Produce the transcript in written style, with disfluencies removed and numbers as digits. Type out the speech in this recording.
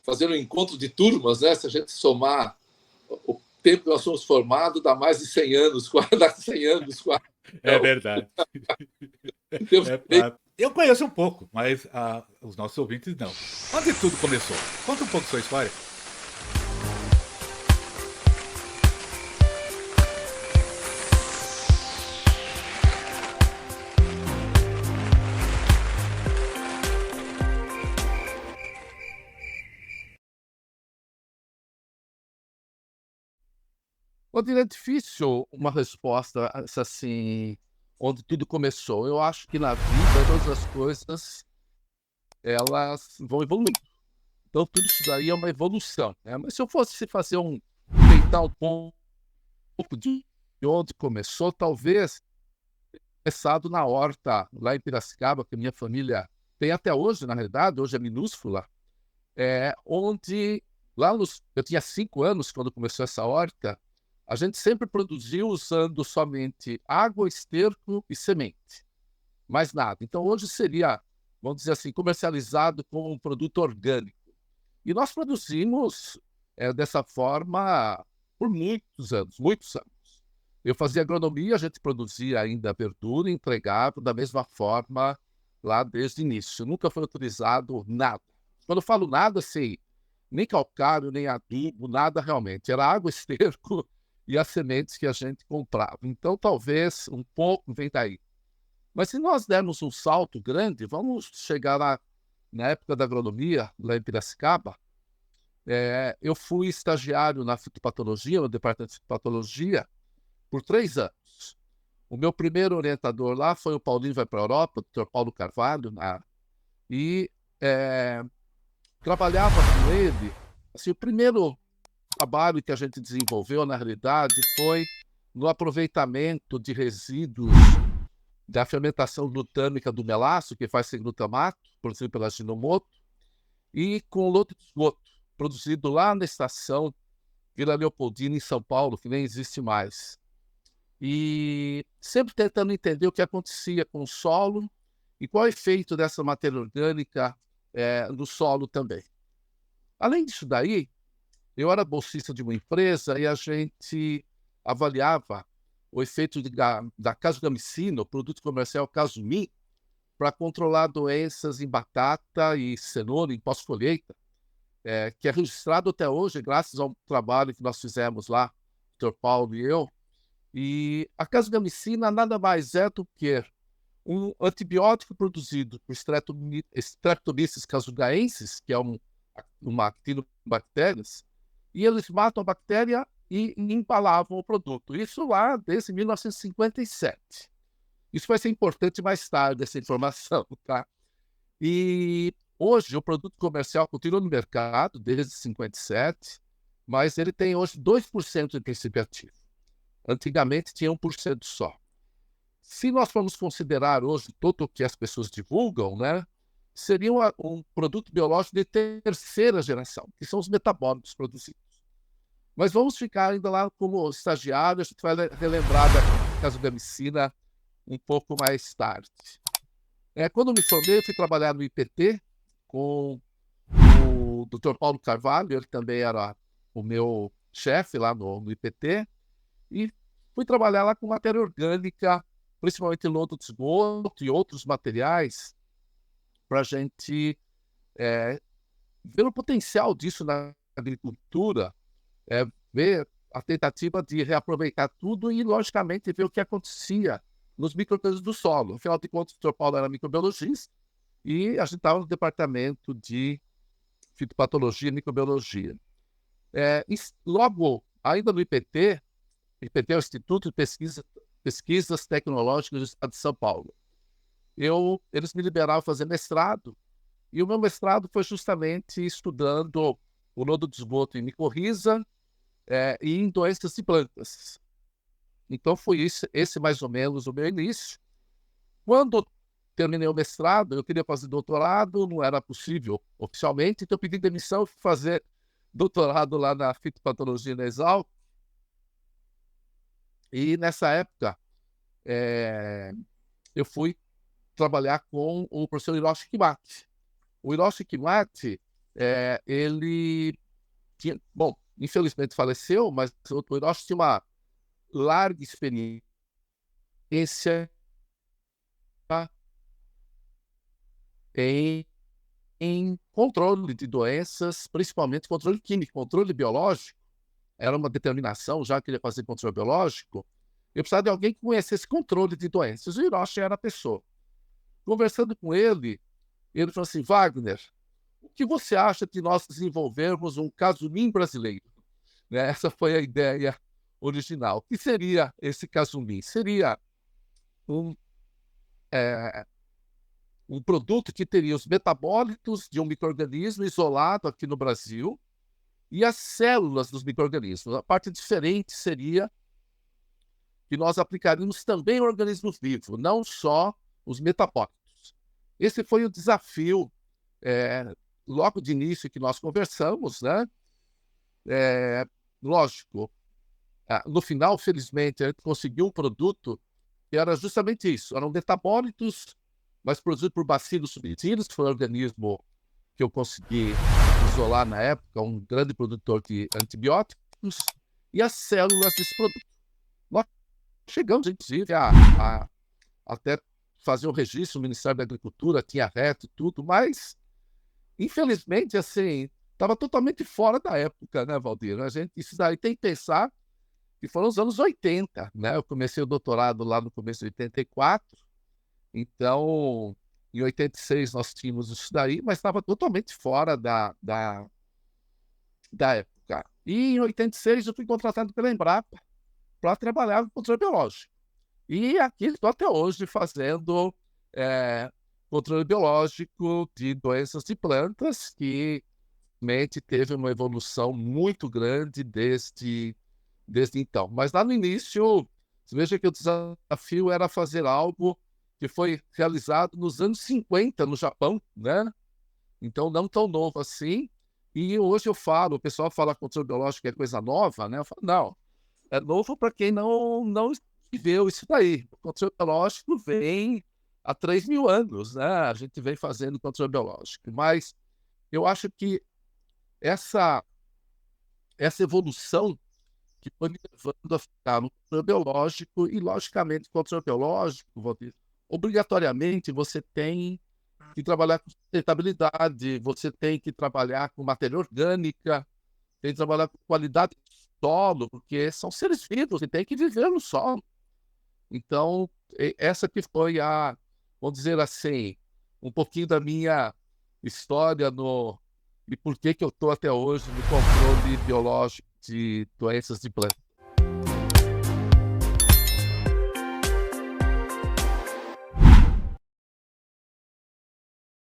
fazer um encontro de turmas, né? Se a gente somar o tempo que nós somos formados, dá mais de 100 anos, dá 100 anos quase. É Então, verdade. temos É, bem. eu conheço um pouco, mas os nossos ouvintes não. Onde tudo começou? Conta um pouco sua história. É difícil uma resposta assim, onde tudo começou. Eu acho que na vida todas as coisas elas vão evoluindo. Então tudo isso daí é uma evolução, né? Mas se eu fosse fazer tentar um pouco de onde começou, talvez começado na horta lá em Piracicaba, que a minha família tem até hoje, na realidade, hoje é minúscula, onde eu tinha 5 anos quando começou essa horta, a gente sempre produziu usando somente água, esterco e semente, mais nada. Então hoje seria, vamos dizer assim, comercializado como um produto orgânico. E nós produzimos dessa forma por muitos anos, muitos anos. Eu fazia agronomia, a gente produzia ainda verdura e entregava da mesma forma lá desde o início. Nunca foi autorizado nada. Quando eu falo nada, assim, nem calcário, nem adubo, nada realmente. Era água, esterco e as sementes que a gente comprava. Então, talvez um pouco vem daí. Mas se nós dermos um salto grande, vamos chegar lá na época da agronomia, lá em Piracicaba. Eu fui estagiário na fitopatologia, no departamento de fitopatologia, por 3 anos. O meu primeiro orientador lá foi o Paulinho Vai para a Europa, o Dr. Paulo Carvalho, e trabalhava com ele. Assim, o primeiro trabalho que a gente desenvolveu, na realidade, foi no aproveitamento de resíduos da fermentação glutâmica do melaço, que faz sem glutamato, produzido pela Ginomoto, e com lodo de esgoto, produzido lá na estação Vila Leopoldina, em São Paulo, que nem existe mais. E sempre tentando entender o que acontecia com o solo e qual é o efeito dessa matéria orgânica no solo também. Além disso daí, eu era bolsista de uma empresa e a gente avaliava o efeito da casugamicina, o produto comercial Casumim, para controlar doenças em batata e cenoura em pós-colheita, que é registrado até hoje, graças ao trabalho que nós fizemos lá, o Dr. Paulo e eu. E a casugamicina nada mais é do que um antibiótico produzido por Streptomyces casugaensis, que é uma actinobactérias, e eles matam a bactéria e empalavam o produto. Isso lá desde 1957. Isso vai ser importante mais tarde, essa informação, tá? E hoje o produto comercial continua no mercado desde 57, mas ele tem hoje 2% de princípio ativo. Antigamente tinha 1% só. Se nós formos considerar hoje tudo o que as pessoas divulgam, né, seria um produto biológico de terceira geração, que são os metabólicos produzidos. Mas vamos ficar ainda lá como estagiário, a gente vai relembrar da casugamicina um pouco mais tarde. Quando me formei, eu fui trabalhar no IPT com o Dr. Paulo Carvalho, ele também era o meu chefe lá no IPT, e fui trabalhar lá com matéria orgânica, principalmente lodo de esgoto e outros materiais, para a gente ver o potencial disso na agricultura, ver a tentativa de reaproveitar tudo e, logicamente, ver o que acontecia nos micro-organismos do solo. Afinal de contas, o Dr. Paulo era microbiologista e a gente estava no departamento de fitopatologia e microbiologia. Logo, ainda no IPT é o Instituto de Pesquisas Tecnológicas do Estado de São Paulo. Eles me liberaram fazer mestrado, e o meu mestrado foi justamente estudando o lodo de esgoto em micorriza e em doenças de plantas. Então foi esse mais ou menos o meu início. Quando terminei o mestrado, eu queria fazer doutorado, não era possível oficialmente, então eu pedi demissão e fui fazer doutorado lá na fitopatologia na Exalc. E nessa época, eu fui trabalhar com o professor Hiroshi Kimati. O Hiroshi Kimati ele tinha, bom, infelizmente faleceu, mas o Hiroshi tinha uma larga experiência em, em controle de doenças, principalmente controle químico, controle biológico. Era uma determinação, já que ele ia fazer controle biológico, eu precisava de alguém que conhecesse controle de doenças. O Hiroshi era a pessoa. Conversando com ele falou assim: Wagner, o que você acha de nós desenvolvermos um Kasumi brasileiro? Né? Essa foi a ideia original. O que seria esse Kasumi? Seria um, um produto que teria os metabólitos de um micro-organismo isolado aqui no Brasil e as células dos micro-organismos. A parte diferente seria que nós aplicaríamos também em organismos vivos, não só os metabólitos. Esse foi o desafio, logo de início que nós conversamos, né? Lógico, no final, felizmente, a gente conseguiu um produto que era justamente isso. Eram metabólitos, mas produzidos por bacilos subtilis, que foi um organismo que eu consegui isolar na época, um grande produtor de antibióticos, e as células desse produto. Nós chegamos, inclusive, a até fazer o registro no Ministério da Agricultura, tinha reto e tudo, mas, infelizmente, assim, estava totalmente fora da época, né, Valdir? Isso daí tem que pensar que foram os anos 80, né? Eu comecei o doutorado lá no começo de 84, então, em 86 nós tínhamos isso daí, mas estava totalmente fora da época. E em 86 eu fui contratado pela Embrapa para trabalhar com controle biológico. E aqui estou até hoje fazendo controle biológico de doenças de plantas, que realmente teve uma evolução muito grande desde então. Mas lá no início, você veja que o desafio era fazer algo que foi realizado nos anos 50 no Japão, né? Então, não tão novo assim. E hoje o pessoal fala que controle biológico é coisa nova, né? Eu falo, não, é novo para quem não viveu isso daí. O controle biológico vem há 3.000 anos, né? A gente vem fazendo controle biológico. Mas eu acho que essa evolução que foi me levando a ficar no controle biológico, e, logicamente, controle biológico, obrigatoriamente, você tem que trabalhar com sustentabilidade, você tem que trabalhar com matéria orgânica, tem que trabalhar com qualidade do solo, porque são seres vivos e tem que viver no solo. Então, essa que foi vamos dizer assim, um pouquinho da minha história e por que eu estou até hoje no controle biológico de doenças de plantas.